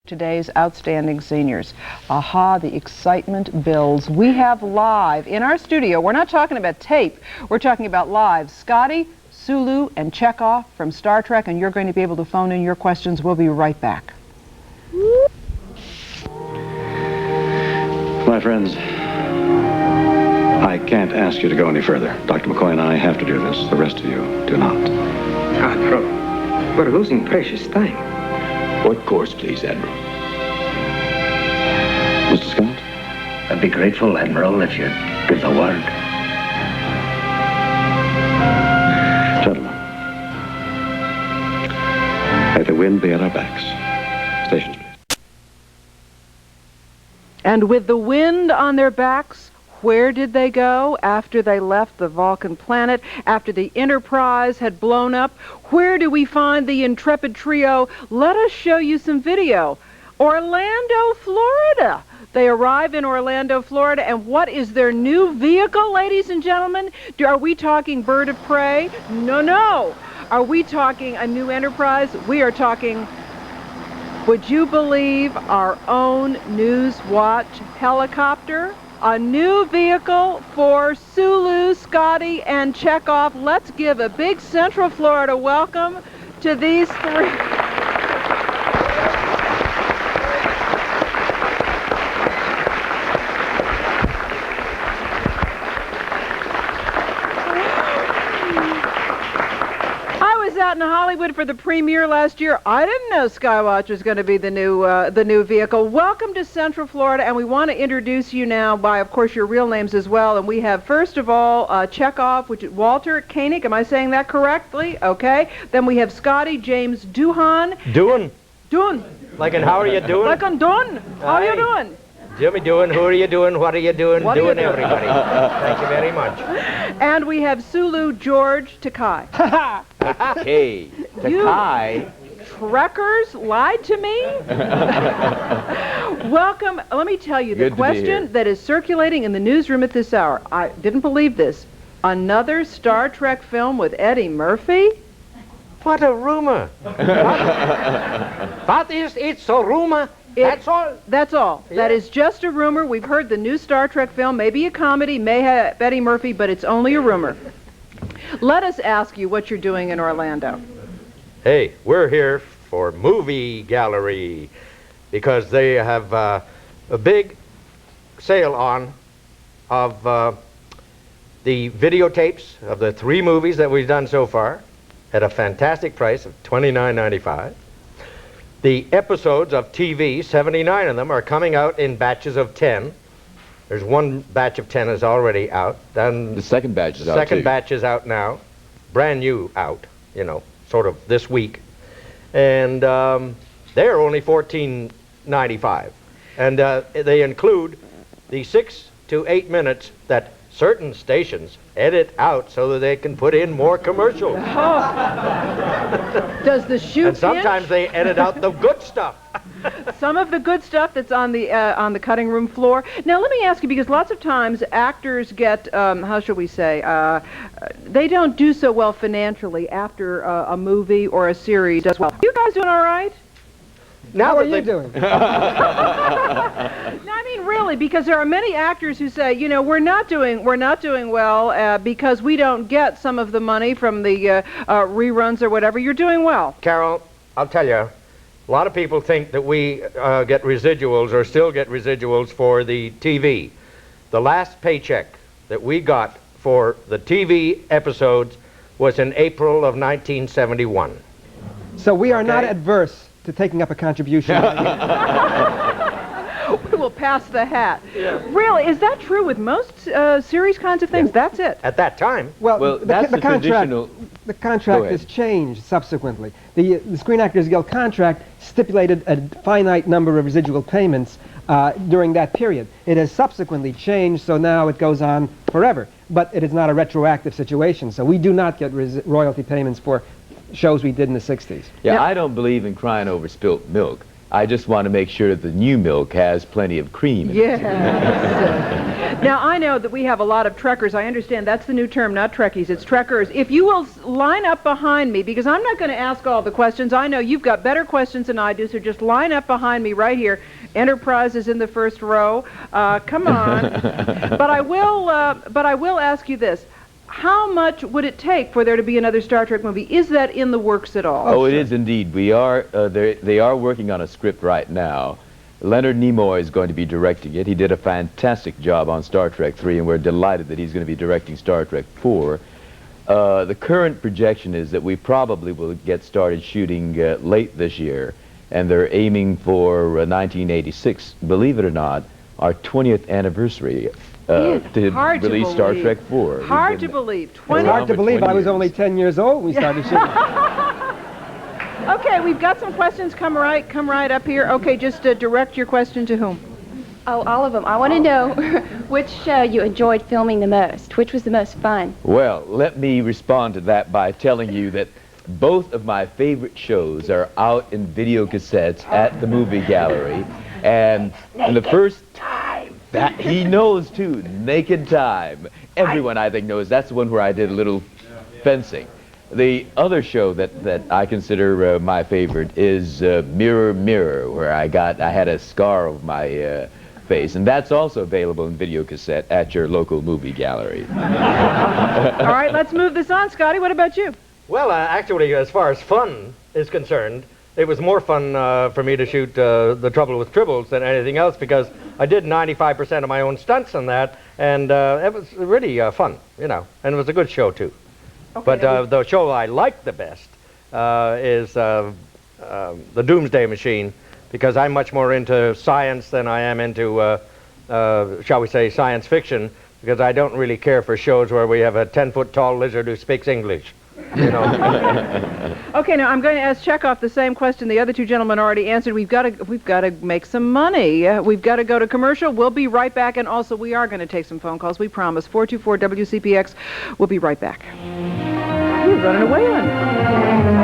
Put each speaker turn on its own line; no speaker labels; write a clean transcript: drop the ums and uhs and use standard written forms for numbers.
Today's outstanding seniors. Aha, the excitement builds. We have live in our studio, we're not talking about tape, we're talking about live, Scotty, Sulu, and Chekhov from Star Trek, and you're going to be able to phone in your questions. We'll be right back.
My friends, I can't ask you to go any further. Dr. McCoy and I have to do this. The rest of you do not.
Admiral, we're losing precious time.
What course, please, Admiral?
Mr. Scott?
I'd be grateful, Admiral, if you'd give the word.
Gentlemen, may the wind be at our backs. Stations, please.
And with the wind on their backs, where did they go after they left the Vulcan planet, after the Enterprise had blown up? Where do we find the intrepid trio? Let us show you some video. Orlando, Florida. They arrive in Orlando, Florida, and what is their new vehicle, ladies and gentlemen? Are we talking Bird of Prey? No. Are we talking a new Enterprise? We are talking, would you believe, our own Newswatch helicopter? A new vehicle for Sulu, Scotty, and Chekhov. Let's give a big Central Florida welcome to these three. Out in Hollywood for the premiere last year. I didn't know Skywatch was going to be the new vehicle. Welcome to Central Florida, and we want to introduce you now by, of course, your real names as well. And we have, first of all, Chekhov, which is Walter Koenig. Am I saying that correctly? Okay. Then we have Scotty James Doohan.
Doing.
Like
in how are you doing?
Like I'm doing. How are you doing?
Jimmy doing, who are you doing, what are you doing, doing everybody. Thank you very much.
And we have Sulu George Takai.
Hey, Takai.
Trekkers lied to me? Welcome. Let me tell you, the question that is circulating in the newsroom at this hour, I didn't believe this. Another Star Trek film with Eddie Murphy?
What a rumor. What is it, so rumor? That's all?
That's all. Yeah. That is just a rumor. We've heard the new Star Trek film, maybe a comedy, may have Eddie Murphy, but it's only a rumor. Let us ask you what you're doing in Orlando.
Hey, we're here for Movie Gallery because they have a big sale on of the videotapes of the 3 movies that we've done so far at a fantastic price of $29.95. The episodes of TV, 79 of them, are coming out in batches of 10. There's one batch of 10 is already out. Then
the second batch is out,
second batch is out now. Brand new out, you know, sort of this week. And they're only $14.95. And they include the 6 to 8 minutes that certain stations edit out so that they can put in more commercials.
Does the shoe
And sometimes they edit out the good stuff.
Some of the good stuff that's on the cutting room floor. Now let me ask you, because lots of times actors get, how shall we say, they don't do so well financially after a movie or a series does well. You guys doing all right?
Now
How are you doing?
No, I mean really, because there are many actors who say, you know, we're not doing well because we don't get some of the money from the reruns or whatever. You're doing well.
Carol, I'll tell you, a lot of people think that we get residuals or still get residuals for the TV. The last paycheck that we got for the TV episodes was in April of 1971.
So we are not adverse to taking up a contribution.
We will pass the hat. Yeah. Really, is that true with most series kinds of things? Yeah. That's it.
At that time.
Well, that's the
contract has changed subsequently. The Screen Actors Guild contract stipulated a finite number of residual payments during that period. It has subsequently changed, so now it goes on forever. But it is not a retroactive situation, so we do not get royalty payments for shows we did in the 60s.
Yeah, I don't believe in crying over spilt milk. I just want to make sure that the new milk has plenty of cream in it.
Yes. Now, I know that we have a lot of trekkers. I understand that's the new term, not Trekkies. It's trekkers. If you will line up behind me, because I'm not going to ask all the questions. I know you've got better questions than I do, so just line up behind me right here. Enterprise is in the first row. Come on. But I will ask you this. How much would it take for there to be another Star Trek movie? Is that in the works at all?
Oh, it is indeed. We are. They are working on a script right now. Leonard Nimoy is going to be directing it. He did a fantastic job on Star Trek 3, and we're delighted that he's going to be directing Star Trek 4. The current projection is that we probably will get started shooting late this year, and they're aiming for 1986. Believe it or not, our 20th anniversary. To release Star Trek 4.
Hard to believe.
It's hard to believe. I was only 10 years old when we started shooting.
Okay, we've got some questions. Come right up here. Okay, just direct your question to whom?
Oh, all of them. I want to know which show you enjoyed filming the most. Which was the most fun?
Well, let me respond to that by telling you that both of my favorite shows are out in video cassettes at the movie gallery. And in the first that he knows too, Naked Time. Everyone I think knows. That's the one where I did a little fencing. The other show that I consider my favorite is Mirror Mirror, where I had a scar over my face, and that's also available in video cassette at your local movie gallery.
All right, let's move this on. Scotty, what about you?
Well, actually, as far as fun is concerned, it was more fun for me to shoot The Trouble with Tribbles than anything else, because I did 95% of my own stunts on that, and it was really fun, you know, and it was a good show, too. Okay, but the show I liked the best is The Doomsday Machine, because I'm much more into science than I am into, shall we say, science fiction, because I don't really care for shows where we have a 10-foot-tall lizard who speaks English. You know.
Okay, now I'm going to ask Chekhov the same question the other two gentlemen already answered. We've got to make some money. We've got to go to commercial. We'll be right back, and also we are going to take some phone calls. We promise. 424 WCPX. We'll be right back. You're running away on me.